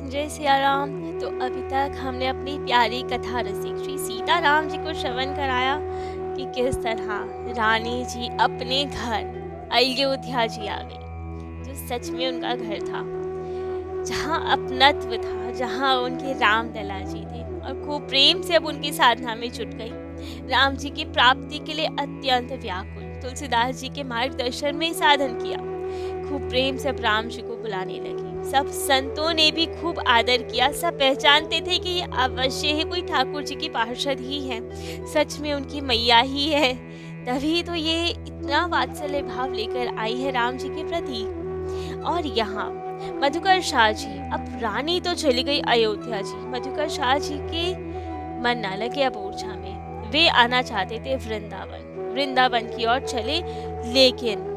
जय सिया राम। तो अभी तक हमने अपनी प्यारी कथा रसिक श्री सीताराम जी को श्रवण कराया कि किस तरह रानी जी अपने घर अयोध्या जी आ गई, जो सच में उनका घर था, जहाँ अपनत्व था, जहाँ उनके राम लला जी थे, और खूब प्रेम से अब उनकी साधना में जुट गई। राम जी की प्राप्ति के लिए अत्यंत व्याकुल, तुलसीदास जी के मार्गदर्शन में साधन किया, खूब प्रेम से अब राम जी को बुलाने लगी। सब संतों ने भी खूब आदर किया, सब पहचानते थे कि ये अवश्य ही कोई ठाकुर जी की पार्षद ही है, सच में उनकी मैया ही है, तभी तो ये इतना वात्सल्य भाव लेकर आई है राम जी के प्रति। और यहाँ मधुकर शाह जी, अब रानी तो चली गई अयोध्या जी, मधुकर शाह जी के मन ना लगे अब ओरछा में। वे आना चाहते थे वृंदावन, वृंदावन की ओर चले, लेकिन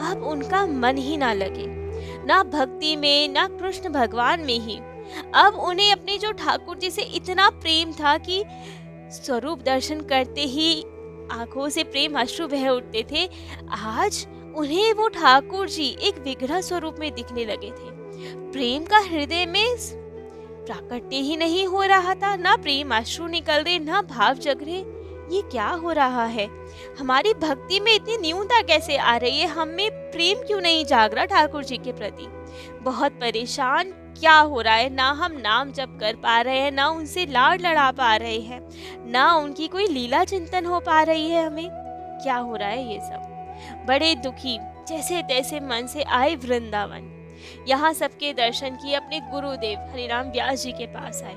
अब उनका मन ही ना लगे, ना भक्ति में ना कृष्ण भगवान में ही। अब उन्हें अपने जो ठाकुर जी से इतना प्रेम था कि स्वरूप दर्शन करते ही आंखों से प्रेम अश्रु बह उठते थे। आज उन्हें वो ठाकुर जी एक विग्रह स्वरूप में दिखने लगे थे। प्रेम का हृदय में प्राकट्य ही नहीं हो रहा था, ना प्रेम अश्रु निकल रहे, ना भाव जग रहे। ये क्या हो रहा है? हमारी भक्ति में इतनी न्यूनता कैसे आ रही है? हमें प्रेम क्यों नहीं जाग रहा ठाकुर जी के प्रति? बहुत परेशान क्या हो रहा है? ना हम नाम जप कर पा रहे हैं, ना उनसे लाड़ लड़ा पा रहे हैं, ना उनकी कोई लीला चिंतन हो पा रही है। हमें क्या हो रहा है? ये सब बड़े दुखी जैसे तैसे मन से आए वृंदावन। यहाँ सबके दर्शन किए, अपने गुरुदेव हरिराम व्यास जी के पास आए,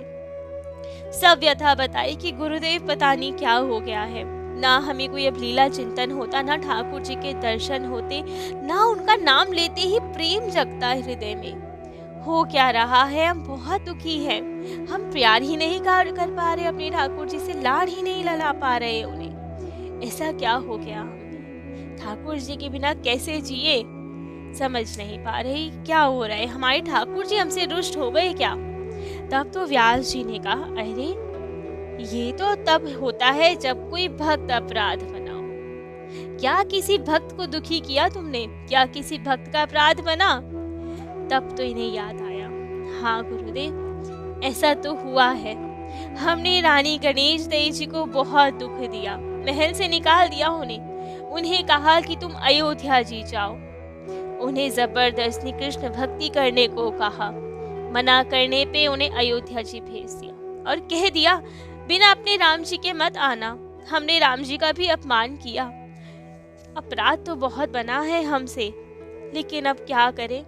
सब व्यथा बताई कि गुरुदेव पता नहीं क्या हो गया है, ना हमें कोई अब लीला चिंतन होता, ना ठाकुर जी के दर्शन होते, ना उनका नाम लेते ही प्रेम जगता हृदय में। हो क्या रहा है? हम बहुत दुखी हैं, हम प्यार ही नहीं कर पा रहे अपने ठाकुर जी से, लाड़ ही नहीं लला पा रहे उन्हें। ऐसा क्या हो गया हमें? ठाकुर जी के बिना कैसे जिए? समझ नहीं पा रही क्या हो रहा है। हमारे ठाकुर जी हमसे रुष्ट हो गए क्या? तब तो व्यास जी ने कहा, अरे ये तो तब होता है जब कोई भक्त अपराध बना हो। क्या किसी भक्त को दुखी किया तुमने? क्या किसी भक्त का अपराध बना? तब तो इन्हें याद आया, हाँ गुरुदेव, ऐसा तो हुआ है। हमने रानी गणेश देवी जी को बहुत दुख दिया, महल से निकाल दिया उन्हें कहा कि तुम अयोध्या जी जाओ। उन्हें जबरदस्ती कृष्ण भक्ति करने को कहा, मना करने पे उन्हें अयोध्या जी भेज दिया और कह दिया बिना अपने राम जी के मत आना। हमने राम जी का भी अपमान किया, अपराध तो बहुत बना है हमसे, लेकिन अब क्या करें?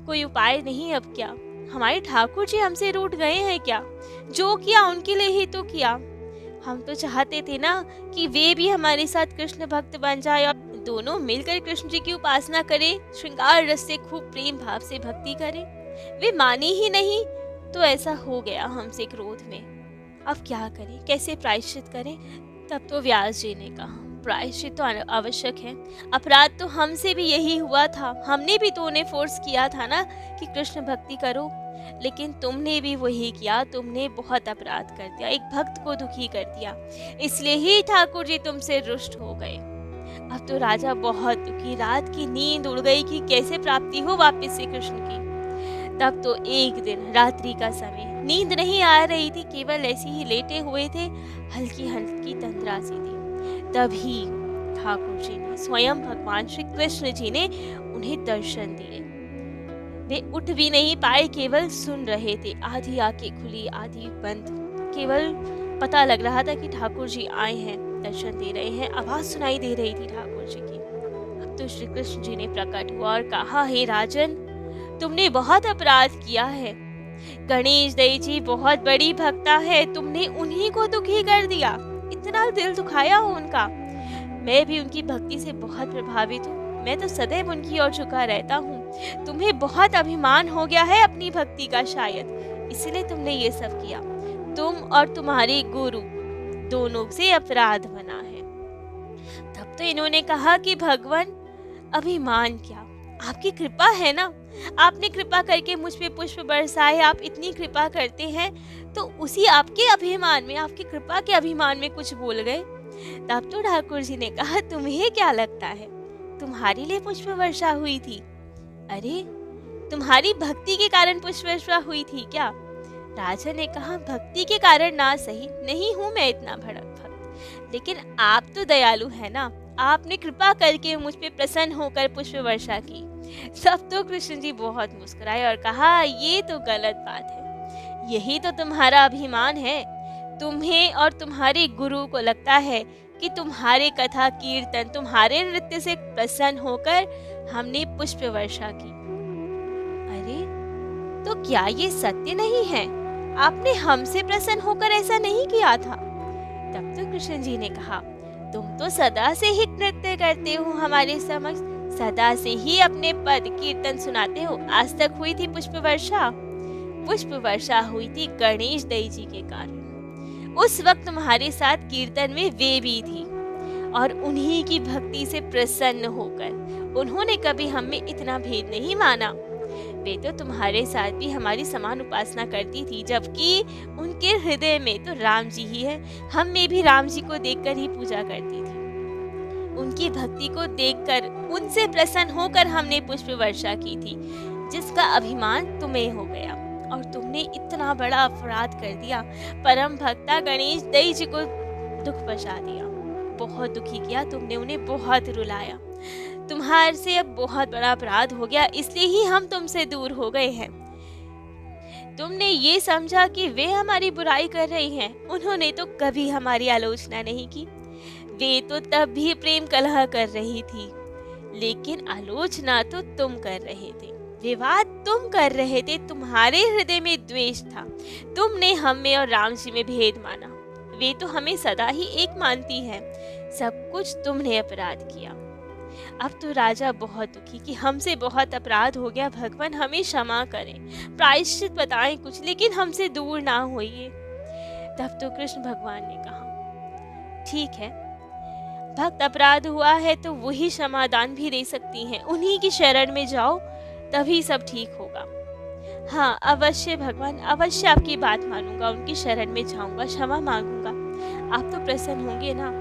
कोई उपाय नहीं। अब क्या? हमारे ठाकुर जी हमसे रूठ गए हैं क्या? जो किया उनके लिए ही तो किया। हम तो चाहते थे ना कि वे भी हमारे साथ कृष्ण भक्त बन जाए और दोनों मिलकर कृष्ण जी की उपासना करें, श्रृंगार रस से खूब प्रेम भाव से भक्ति करें। वे माने ही नहीं, तो ऐसा हो गया हमसे क्रोध में। अब क्या करें? कैसे प्रायश्चित करें? तब तो व्यास जी ने कहा, प्रायश्चित तो आवश्यक है। अपराध तो हमसे भी यही हुआ था, हमने भी तो उन्हें फोर्स किया था ना कि कृष्ण भक्ति करो, लेकिन तुमने भी वही किया। तुमने बहुत अपराध कर दिया, एक भक्त को दुखी कर दिया, इसलिए ही ठाकुर जी तुमसे रुष्ट हो गए। अब तो राजा बहुत दुखी, रात की नींद उड़ गई कि कैसे प्राप्ति हो वापस से कृष्ण की। तब तो एक दिन रात्रि का समय, नींद नहीं आ रही थी, केवल ऐसे ही लेटे हुए थे, हल्की हल्की तंद्रा सी थी। तभी ठाकुर जी ने, स्वयं भगवान श्री कृष्ण जी ने उन्हें दर्शन दिए। वे उठ भी नहीं पाए, केवल सुन रहे थे, आधी आंखें खुली आधी बंद। केवल पता लग रहा था कि ठाकुर जी आए हैं, दर्शन दे रहे हैं, आवाज सुनाई दे रही थी ठाकुर जी की। अब तो श्री कृष्ण जी ने प्रकट हुआ और कहा, हे राजन, तुमने बहुत अपराध किया है। गणेश देव जी बहुत बड़ी भक्ता है, तुमने उन्हीं को दुखी कर दिया, इतना दिल दुखाया हो उनका। मैं भी उनकी भक्ति से बहुत प्रभावित हूँ, मैं तो सदैव उनकी ओर झुका रहता हूँ। तुम्हें बहुत अभिमान हो गया है अपनी भक्ति का शायद, इसलिए तुमने ये सब किया। तुम और तुम्हारे गुरु दोनों से अपराध बना है। तब तो इन्होंने कहा कि भगवान, अभिमान क्या, आपकी कृपा है ना, आपने कृपा करके मुझ पे पुष्प बरसाए, आप इतनी कृपा करते हैं, तो उसी आपके अभिमान में, आपकी कृपा के अभिमान में कुछ बोल गए। तब तो ठाकुर जी ने कहा, तुम्हें क्या लगता है तुम्हारे लिए पुष्प वर्षा हुई थी? अरे तुम्हारी भक्ति के कारण पुष्प वर्षा हुई थी क्या? राजा ने कहा, भक्ति के कारण ना सही, नहीं हूँ मैं इतना बड़ा भक्त, लेकिन आप तो दयालु है ना, आपने कृपा करके मुझ पे प्रसन्न होकर पुष्प वर्षा की। तब तो कृष्ण जी बहुत मुस्कुराए और कहा, ये तो गलत बात है, यही तो तुम्हारा अभिमान है। तुम्हें और तुम्हारे गुरु को लगता है कि तुम्हारे कथा कीर्तन, तुम्हारे नृत्य से प्रसन्न होकर हमने पुष्प वर्षा की। अरे, तो क्या ये सत्य नहीं है? आपने हमसे प्रसन्न होकर ऐसा नहीं किया था। तब तो कृष्ण जी ने कहा, तुम तो सदा से ही नृत्य करते हो हमारे समक्ष, सदा से ही अपने पद कीर्तन सुनाते हो। आज तक हुई थी पुष्प वर्षा? पुष्प वर्षा हुई थी गणेश दई जी के कारण। उस वक्त तुम्हारे साथ कीर्तन में वे भी थी और उन्हीं की भक्ति से प्रसन्न होकर उन्होंने कभी हम में इतना भेद नहीं माना। वे तो तुम्हारे साथ भी हमारी समान उपासना करती थी, जबकि उनके हृदय में तो राम जी ही है। हम में भी राम जी को देखकर ही पूजा करती थी। उनकी भक्ति को देखकर, उनसे प्रसन्न होकर हमने पुष्प वर्षा की थी, जिसका अभिमान तुम्हें हो गया और तुमने इतना बड़ा अपराध कर दिया। परम भक्ता गणेश दई जी को दुख पहुंचा दिया, बहुत दुखी किया तुमने, उन्हें बहुत रुलाया। तुम्हारे से अब बहुत बड़ा अपराध हो गया, इसलिए ही हम तुमसे दूर हो गए हैं। तुमने ये समझा कि वे हमारी बुराई कर रही हैं, उन्होंने तो कभी हमारी आलोचना नहीं की। वे तो तब भी प्रेम कलह कर रही थी, लेकिन आलोचना तो तुम कर रहे थे, विवाद तुम कर रहे थे, तुम्हारे हृदय में द्वेष था। तुमने हम में और राम जी में भेद माना, वे तो हमें सदा ही एक मानती है। सब कुछ तुमने अपराध किया। अब तो राजा बहुत दुखी कि हमसे बहुत अपराध हो गया, भगवान हमें क्षमा करें, प्रायश्चित बताएं कुछ, लेकिन हमसे दूर ना होइए। तब तो कृष्ण भगवान ने कहा, ठीक है, भक्त अपराध हुआ है तो वही क्षमादान भी दे सकती हैं, उन्हीं की शरण में जाओ, तभी सब ठीक होगा। हाँ, अवश्य भगवान, अवश्य आपकी बात मानूंगा, उनकी शरण में जाऊंगा, क्षमा मांगूंगा। आप तो प्रसन्न होंगे ना?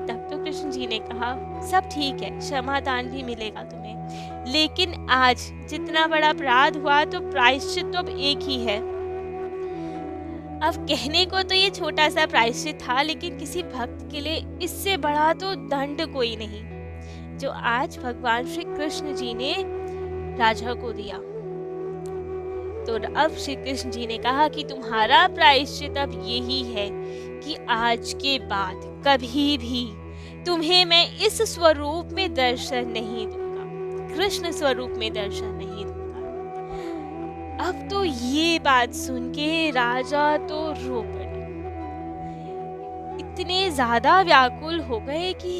तब तो कृष्ण जी ने कहा, सब ठीक है, क्षमादान भी मिलेगा तुम्हें, लेकिन आज जितना बड़ा अपराध हुआ तो प्रायश्चित तो अब एक ही है। अब कहने को तो ये छोटा सा प्रायश्चित था, लेकिन किसी भक्त के लिए इससे बड़ा तो दंड कोई नहीं, जो आज भगवान श्री कृष्ण जी ने राजा को दिया। तो अब श्री कृष्ण जी ने कहा कि तुम्हारा प्रायश्चित अब यही है कि आज के बाद कभी भी तुम्हें मैं इस स्वरूप में दर्शन नहीं दूंगा, कृष्ण स्वरूप में दर्शन नहीं दूंगा। अब तो ये बात सुन के राजा तो रो पड़े, इतने ज्यादा व्याकुल हो गए कि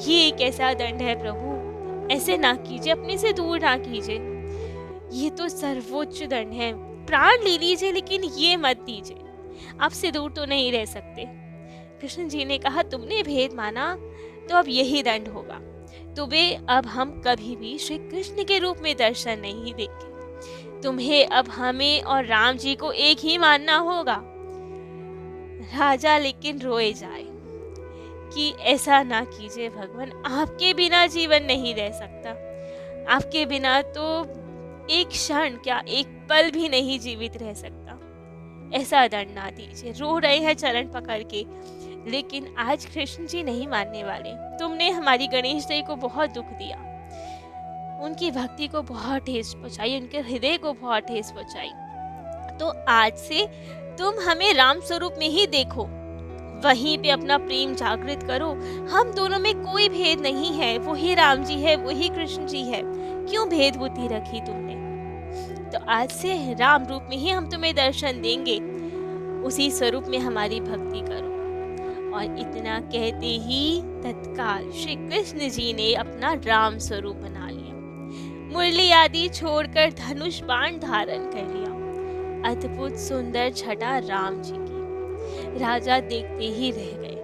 ये कैसा दंड है प्रभु, ऐसे ना कीजिए, अपने से दूर ना कीजिए, ये तो सर्वोच्च दंड है, प्राण ले लीजिए लेकिन ये मत दीजिए, आपसे दूर तो नहीं रह सकते। कृष्ण जी ने कहा, तुमने भेद माना तो अब यही दंड होगा, तुम्हें अब हम कभी भी श्री कृष्ण के रूप में दर्शन नहीं देंगे, तुम्हें अब हमें और राम जी को एक ही मानना होगा। राजा लेकिन रोए जाए कि ऐसा ना कीजिए भगवान, आपके बिना जीवन नहीं रह सकता, आपके बिना तो एक क्षण क्या एक पल भी नहीं जीवित रह सकता, ऐसा दंड ना दीजिए। रो रहे हैं चरण पकड़ के, लेकिन आज कृष्ण जी नहीं मानने वाले। तुमने हमारी गणेश देवी को बहुत दुख दिया, उनकी भक्ति को बहुत ठेस पहुंचाई, उनके हृदय को बहुत ठेस पहुंचाई। तो आज से तुम हमें राम स्वरूप में ही देखो, वहीं पे अपना प्रेम जागृत करो। हम दोनों में कोई भेद नहीं है, वही राम जी है, वही कृष्ण जी है, क्यों भेद बुद्धि रखी तुमने? तो आज से राम रूप में ही हम तुम्हें दर्शन देंगे, उसी स्वरूप में हमारी भक्ति करो। और इतना कहते ही तत्काल श्री कृष्ण जी ने अपना राम स्वरूप बना लिया, मुरली आदि छोड़कर धनुष बाण धारण कर लिया। अद्भुत सुंदर छटा राम जी की, राजा देखते ही रह गए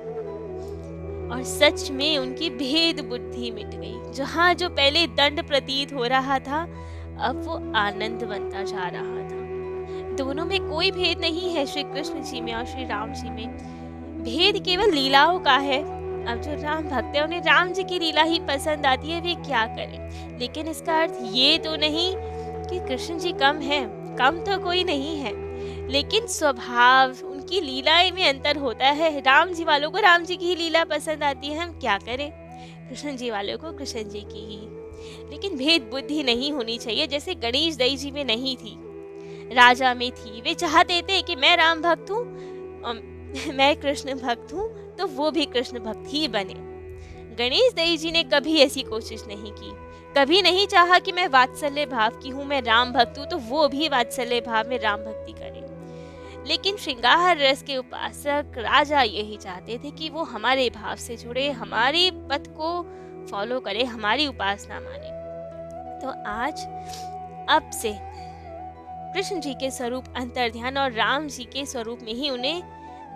और सच में उनकी भेद बुद्धि मिट गई। जहाँ जो पहले दंड प्रतीत हो रहा था, अब वो आनंद बनता जा रहा था। दोनों में कोई भेद नहीं है, श्री कृष्ण जी में और श्री राम जी में। भेद केवल लीलाओं का है। अब जो राम भक्त है, उन्हें राम जी की लीला ही पसंद आती है, वे क्या करें। लेकिन इसका अर्थ ये तो नहीं कि कृष्ण जी कम है, कम तो कोई नहीं है, लेकिन स्वभाव उनकी लीलाएं में अंतर होता है। राम जी वालों को राम जी की ही लीला पसंद आती है, हम क्या करें, कृष्ण जी वालों को कृष्ण जी की ही। लेकिन भेद बुद्धि नहीं होनी चाहिए, जैसे गणेश दई जी में नहीं थी, राजा में थी। वे चाहते थे कि मैं राम भक्त हूँ, मैं कृष्ण भक्त हूँ, तो वो भी कृष्ण भक्त ही बने। गणेश दई जी ने कभी ऐसी कोशिश नहीं की, कभी नहीं चाहा कि मैं वात्सल्य भाव की हूँ, मैं राम भक्त हूँ, तो वो भी वात्सल्य भाव में राम भक्ति करे। लेकिन श्रृंगार रस के उपासक राजा यही चाहते थे कि वो हमारे भाव से जुड़े, हमारे पथ को फॉलो करे, हमारी उपासना माने। तो आज अब से कृष्ण जी के स्वरूप अंतर्ध्यान और राम जी के स्वरूप में ही उन्हें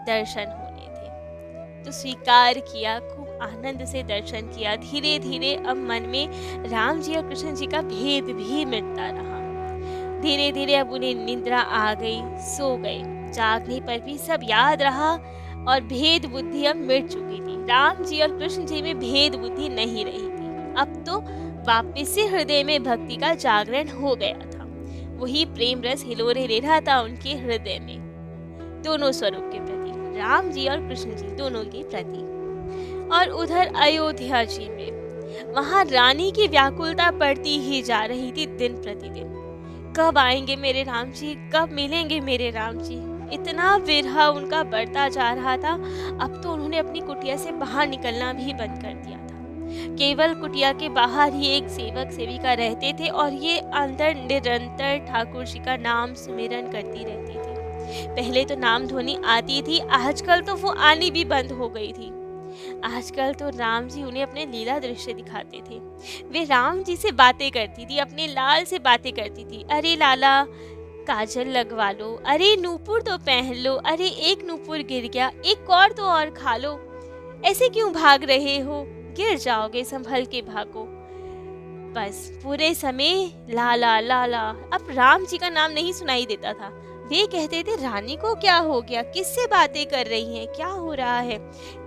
दर्शन होने थे। तो स्वीकार किया, खूब आनंद से दर्शन किया। धीरे धीरे अब मन में राम जी और कृष्ण जी का भेद भी मिटता रहा। धीरे धीरे अब उन्हें निद्रा आ गई, सो गए। जागने पर भी सब याद रहा और भेद बुद्धि अब मिट चुकी थी। राम जी और कृष्ण जी में भेद बुद्धि नहीं रही थी। अब तो वापस से हृदय में भक्ति का जागरण हो गया था। वही प्रेम रस हिलोरे ले रहा था उनके हृदय में, दोनों स्वरूप के प्रति, राम जी और कृष्ण जी दोनों के प्रति। और उधर अयोध्या जी में वहां रानी की व्याकुलता बढ़ती ही जा रही थी दिन प्रतिदिन। कब आएंगे मेरे राम जी, कब मिलेंगे मेरे राम जी, इतना विरह उनका बढ़ता जा रहा था। अब तो उन्होंने अपनी कुटिया से बाहर निकलना भी बंद कर दिया था। केवल कुटिया के बाहर ही एक सेवक सेविका रहते थे और ये अंदर निरंतर ठाकुर जी का नाम सुमिरन करती रहती थी। पहले तो नाम ध्वनि आती थी, आजकल तो वो आनी भी बंद हो गई थी। आजकल तो राम जी उन्हें अपने लीला दृश्य दिखाते थे। वे राम जी से बातें करती थी, अपने लाल से बातें करती थी। अरे लाला काजल लगवा लो, अरे नूपुर तो पहन लो, अरे एक नूपुर गिर गया, एक और तो और खा लो, ऐसे क्यों भाग रहे हो, गिर जाओगे, संभल के भागो। बस पूरे समय लाला लाला। अब राम जी का नाम नहीं सुनाई देता था। वे कहते थे रानी को क्या हो गया, किससे बातें कर रही हैं, क्या हो रहा है।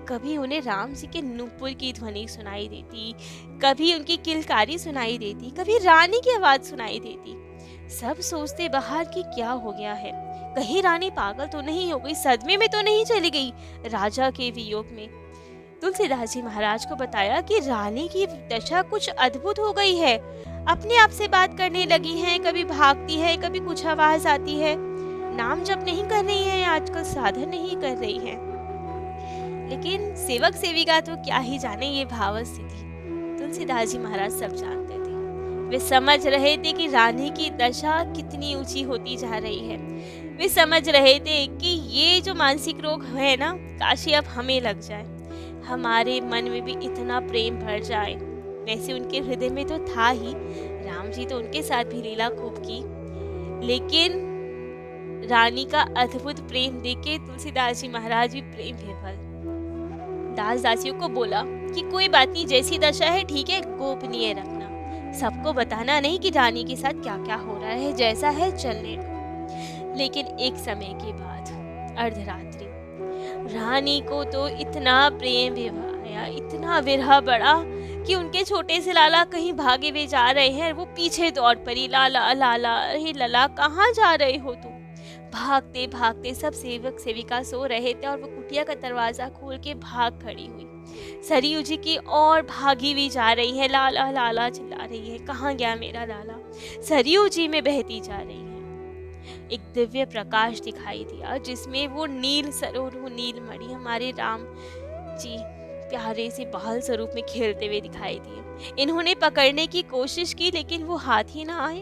कभी उन्हें राम जी के नूपुर की ध्वनि सुनाई देती, कभी उनकी किलकारी सुनाई देती, कभी रानी की आवाज सुनाई देती। सब सोचते बाहर कि क्या हो गया है, कहीं रानी पागल तो नहीं हो गई, सदमे में तो नहीं चली गई राजा के वियोग में। तुलसीदास जी महाराज को बताया कि रानी की दशा कुछ अद्भुत हो गई है, अपने आप से बात करने लगी है, कभी भागती है, कभी कुछ आवाज आती है, नाम जप नहीं कर रही है, आजकल साधन नहीं कर रही है। लेकिन सेवक सेविका तो क्या ही जाने ये भाव स्थिति, तुलसीदास जी महाराज सब जानते थे। वे समझ रहे थे कि रानी की दशा कितनी ऊंची होती जा रही है। वे समझ रहे थे कि ये जो मानसिक रोग है ना, काशी अब हमें लग जाए, हमारे मन में भी इतना प्रेम भर जाए। वैसे उनके हृदय में तो था ही, राम जी तो उनके साथ भी लीला खूब की, लेकिन रानी का अद्भुत प्रेम देख के तुलसीदास जी महाराज भी प्रेम विह्वल। दास दासियों को बोला कि कोई बात नहीं, जैसी दशा है ठीक है, गोपनीय रखना, सबको बताना नहीं कि रानी के साथ क्या क्या हो रहा है, जैसा है चलने दो। लेकिन एक समय के बाद अर्धरात्रि रानी को तो इतना प्रेम विवाह, इतना विरह बढ़ा कि उनके छोटे से लाला कहीं भागे हुए जा रहे हैं, वो पीछे दौड़ पड़ी, लाला लाला, अरे लला कहाँ जा रहे हो तुम। भागते भागते सब सेवक सेविका सो रहे थे और वो कुटिया का दरवाजा खोल के भाग खड़ी हुई। सरयू जी की और भागी हुई जा रही है, लाला लाला चिल्ला रही है, कहाँ गया मेरा लाला। सरयू जी में बहती जा रही है। एक दिव्य प्रकाश दिखाई दिया जिसमें वो नील सरोवर, वो नील मणि हमारे राम जी प्यारे से बाल स्वरूप में खेलते हुए दिखाई दिए। इन्होंने पकड़ने की कोशिश की लेकिन वो हाथ ही ना आए,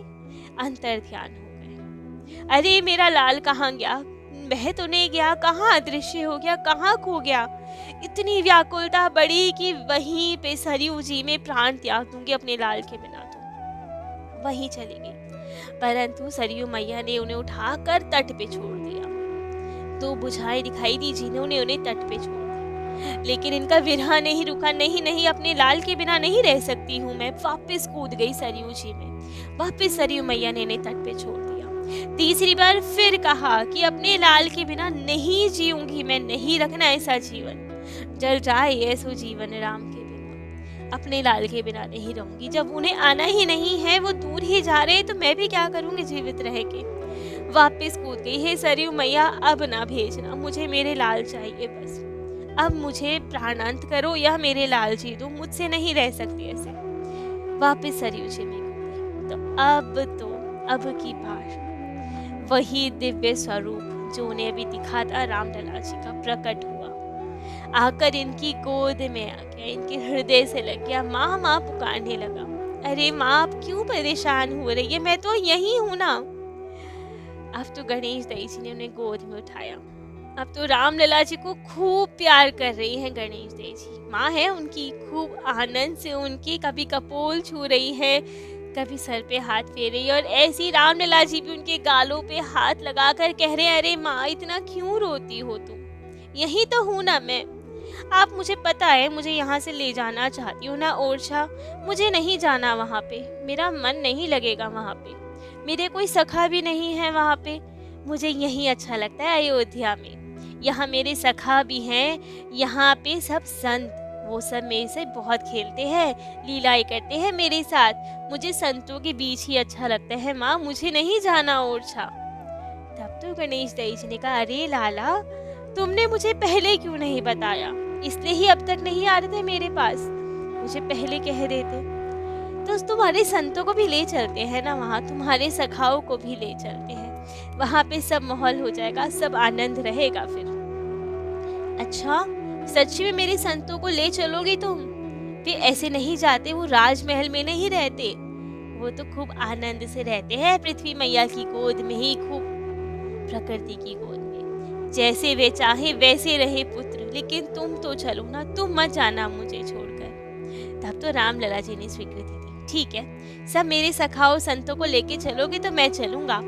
अंतर ध्यान हो गए। अरे मेरा लाल कहाँ गया, बह तो नहीं गया, कहाँ अदृश्य हो गया, कहाँ खो गया। इतनी व्याकुलता बढ़ी कि वहीं पे सरयू जी में प्राण त्याग दूंगी अपने लाल के बिना, तो वहीं चली गई। परंतु सरयू मैया ने उन्हें उठाकर तट पे छोड़ दिया। तो बुझाएं दिखाई दी जिन्होंने उन्हें तट पे छोड़ दिया, लेकिन इनका विरह नहीं रुका। नहीं नहीं, अपने लाल के बिना नहीं रह सकती हूँ मैं। वापस कूद गई सरयू जी में। वापस सरयू मैया ने इन्हें तट पे छोड़ दिया। तीसरी बार फिर कहा कि अपने लाल के बिना नहीं जीऊंगी मैं, नहीं रखना ऐसा जीवन, जल जाए ऐसो जीवन राम के बिना। अपने लाल के बिना नहीं रहूंगी। जब उन्हें आना ही नहीं है, वो दूर ही जा रहे हैं, तो मैं भी क्या करूंगी जीवित रह के। वापस कूद गई, हे सरयू मैया अब ना भेजना, मुझे मेरे लाल चाहिए बस। अब मुझे प्राणांत करो या मेरे लाल जी दो, मुझसे नहीं रह सकती ऐसे। वापस सरयू जी में कूदी। तो अब की बार वही दिव्य स्वरूप जो उन्हें अभी दिखा था रामलला जी का प्रकट हुआ, आकर इनकी गोद में आ गया, इनके हृदय से लग गया, माँ माँ पुकारने लगा। अरे माँ, आप क्यों परेशान हो रही है, मैं तो यही हूँ ना। अब तो गणेश दई जी ने उन्हें गोद में उठाया। अब तो रामलला जी को खूब प्यार कर रही हैं गणेश दई जी। माँ है उनकी, खूब आनंद से उनकी कभी कपोल छू रही है, कभी सर पे हाथ फेर रही है, और ऐसी रामलला जी भी उनके गालों पे हाथ लगाकर कह रहे, अरे माँ इतना क्यों रोती हो तुम, यही तो हूँ ना मैं। आप, मुझे पता है, मुझे यहाँ से ले जाना चाहती हो ना ओरछा, मुझे नहीं जाना वहाँ पे, मेरा मन नहीं लगेगा वहाँ पे, मेरे कोई सखा भी नहीं है वहाँ पे, मुझे यही अच्छा लगता है अयोध्या में। यहाँ मेरे सखा भी हैं, यहाँ पे सब संत, वो सब मेरे से बहुत खेलते हैं, लीलाएं करते हैं मेरे साथ, मुझे संतों के बीच ही अच्छा लगता है माँ, मुझे नहीं जाना ओरछा। तब तो गणेश दई जी ने कहा, अरे लाला, तुमने मुझे पहले क्यों नहीं बताया, इसलिए ही अब तक नहीं आ रहे थे मेरे पास, मुझे पहले कह देते तो तुम्हारे संतों को भी ले चलते हैं ना वहाँ, तुम्हारे सखाओं को भी ले चलते हैं, वहाँ पे सब माहौल हो जाएगा, सब आनंद रहेगा फिर। अच्छा, सच में मेरे संतों को ले चलोगी तुम? वे ऐसे नहीं जाते, वो राजमहल में नहीं रहते, वो तो खूब आनंद से रहते हैं पृथ्वी मैया की गोद में ही, खूब प्रकृति की गोद में, जैसे वे चाहे वैसे रहे पुत्र। लेकिन तुम तो चलो ना, तुम मत जाना मुझे छोड़कर। तब तो रामलला जी ने स्वीकृति दी, ठीक है, सब मेरे सखाओ संतों को लेके चलोगे तो मैं चलूंगा,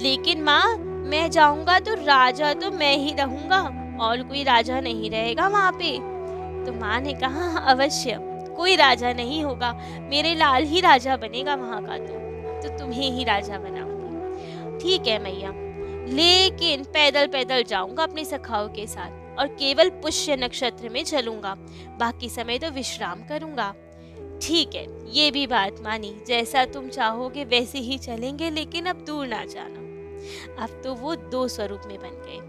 लेकिन माँ मैं जाऊंगा तो राजा तो मैं ही रहूंगा, और कोई राजा नहीं रहेगा वहाँ पे। तो माँ ने कहा, अवश्य कोई राजा नहीं होगा, मेरे लाल ही राजा बनेगा वहाँ का, तो तुम्हें ही राजा बनाऊंगी। ठीक है मैया, लेकिन पैदल पैदल जाऊंगा अपने सखाओं के साथ, और केवल पुष्य नक्षत्र में चलूंगा, बाकी समय तो विश्राम करूंगा। ठीक है, ये भी बात मानी, जैसा तुम चाहोगे वैसे ही चलेंगे, लेकिन अब दूर ना जाना। अब तो वो दो स्वरूप में बन गए,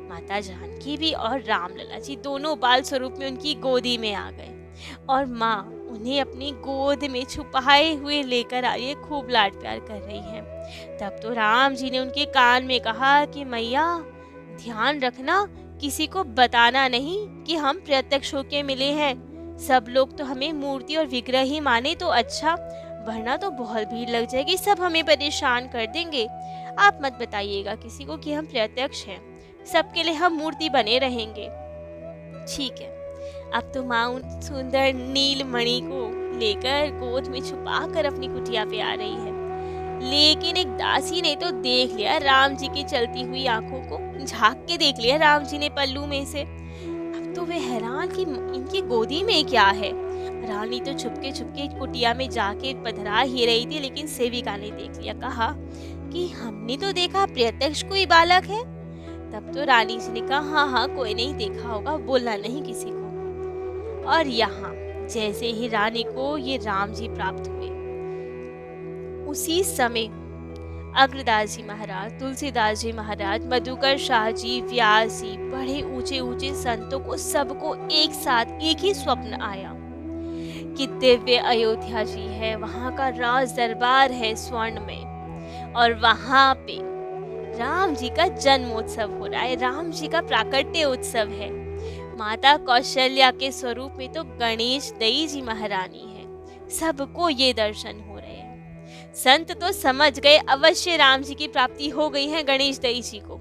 माता जानकी भी और रामलला जी, दोनों बाल स्वरूप में उनकी गोदी में आ गए, और माँ उन्हें अपनी गोद में छुपाए हुए लेकर आई है, खूब लाड प्यार कर रही है। तब तो राम जी ने उनके कान में कहा कि मैया ध्यान रखना, किसी को बताना नहीं कि हम प्रत्यक्ष होके मिले हैं, सब लोग तो हमें मूर्ति और विग्रह ही माने तो अच्छा, वरना तो बहुत भीड़ लग जाएगी, सब हमें परेशान कर देंगे। आप मत बताइएगा किसी को कि हम प्रत्यक्ष हैं, सबके लिए हम मूर्ति बने रहेंगे। ठीक है। अब तो माँ उन सुंदर नील मणि को लेकर गोद में छुपा कर अपनी कुटिया पे आ रही है, लेकिन एक दासी ने तो देख लिया राम जी की चलती हुई आंखों को, झांक के देख लिया राम जी ने पल्लू में से। अब तो वे हैरान कि इनकी गोदी में क्या है। रानी तो छुपके छुपके कुटिया में जाके पधरा ही रही थी, लेकिन सेविका ने देख लिया, कहा कि हमने तो देखा प्रत्यक्ष कोई बालक है। तब तो रानी जी ने कहा, हाँ हाँ कोई नहीं देखा होगा, बोलना नहीं किसी को। और यहाँ जैसे ही रानी को ये राम जी प्राप्त हुए, उसी समय अग्रदास जी महाराज, तुलसीदास जी महाराज, मधुकर शाह जी, व्यास जी, बड़े ऊंचे ऊंचे संतों को सबको एक साथ एक ही स्वप्न आया कि दिव्य अयोध्या जी है, वहाँ का राज दरबार है स्वर्ण में, और वहाँ पे राम जी का जन्मोत्सव हो रहा है, राम जी का प्राकट्य उत्सव है। माता कौशल्या के स्वरूप में तो गणेश दई जी महारानी है, सबको ये दर्शन हो रहे हैं। संत तो समझ गए अवश्य राम जी की प्राप्ति हो गई है गणेश दई जी को।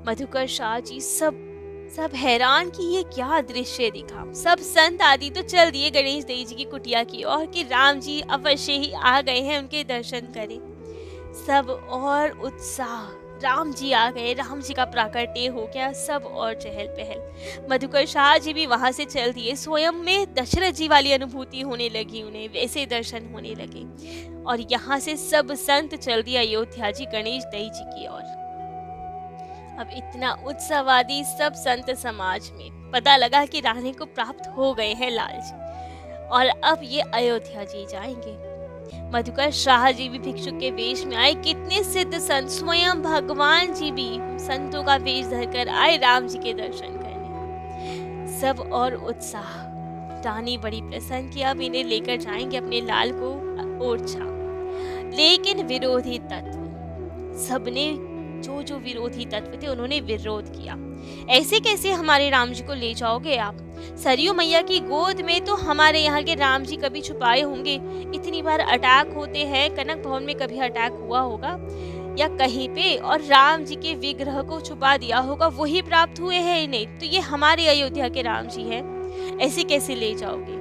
मधुकर शाह जी सब हैरान कि ये क्या दृश्य दिखा। सब संत आदि तो चल दिए गणेश दई जी की कुटिया की ओर कि राम जी अवश्य ही आ गए हैं, उनके दर्शन करें। सब और उत्साह, राम जी आ गए, राम जी का प्राकट्य हो गया, सब और चहल पहल। मधुकर शाह जी भी वहां से चल दिए, स्वयं में दशरथ जी वाली अनुभूति होने लगी उन्हें, वैसे दर्शन होने लगे। और यहाँ से सब संत चल दिए अयोध्या जी गणेश दई जी की ओर। अब इतना उत्सवादी सब संत समाज में पता लगा कि रानी को प्राप्त हो गए हैं लाल जी। और अब ये अयोध्या जी जाएंगे। मधुकर शाह जी भी भिक्षुक के वेश में आए। कितने सिद्ध संत, स्वयं भगवान जी भी संतों का वेश धरकर आए राम जी के दर्शन करने। सब और उत्साह। रानी बड़ी प्रसन्न कि अब इन्हें लेकर जाएंगे अपने लाल को ओरछा। लेकिन विरोधी तत्व, सबने जो जो विरोधी तत्व थे उन्होंने विरोध किया। ऐसे कैसे हमारे राम जी को ले जाओगे आप? सरयू मैया की गोद में तो हमारे यहाँ के राम जी कभी छुपाए होंगे। इतनी बार अटैक होते हैं, कनक भवन में कभी अटैक हुआ होगा या कहीं पे, और राम जी के विग्रह को छुपा दिया होगा, वही प्राप्त हुए हैं इन्हें। तो ये हमारे अयोध्या के राम जी हैं, ऐसे कैसे ले जाओगे?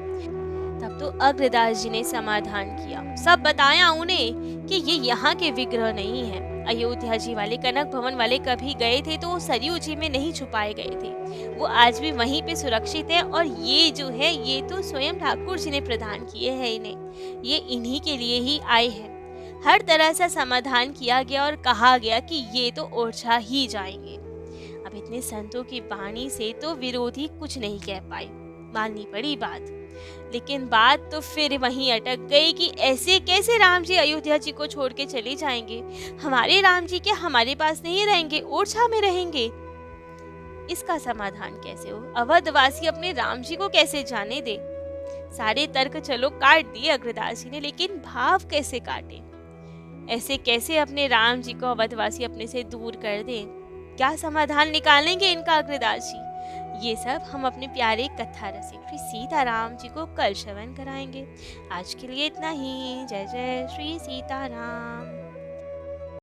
तब तो अग्रदास जी ने समाधान किया, सब बताया उन्हें कि ये यहाँ के विग्रह नहीं है। अयोध्या जी वाले, कनक भवन वाले कभी गए थे तो वो सरयू जी में नहीं छुपाए गए थे, वो आज भी वहीं पे सुरक्षित है। और ये जो है ये तो स्वयं ठाकुर जी ने प्रदान किए हैं इन्हें, ये इन्हीं के लिए ही आए हैं। हर तरह से समाधान किया गया और कहा गया कि ये तो ओरछा ही जाएंगे। अब इतने संतों की वाणी से तो विरोधी कुछ नहीं कह पाए, माननी पड़ी बात। लेकिन बात तो फिर वहीं अटक गई कि ऐसे कैसे राम जी अयोध्या जी को छोड़ के चले जाएंगे? हमारे राम जी क्या हमारे पास नहीं रहेंगे, ओरछा में रहेंगे? इसका समाधान कैसे हो? अवधवासी अपने राम जी को कैसे जाने दे? सारे तर्क चलो काट दिए अग्रदास जी ने, लेकिन भाव कैसे काटे? ऐसे कैसे अपने राम जी को अवधवासी अपने से दूर कर दें? क्या समाधान निकालेंगे इनका अग्रदास जी? ये सब हम अपने प्यारे कथा रसिक श्री सीताराम जी को कल श्रवण कराएंगे। आज के लिए इतना ही। जय जय श्री सीताराम।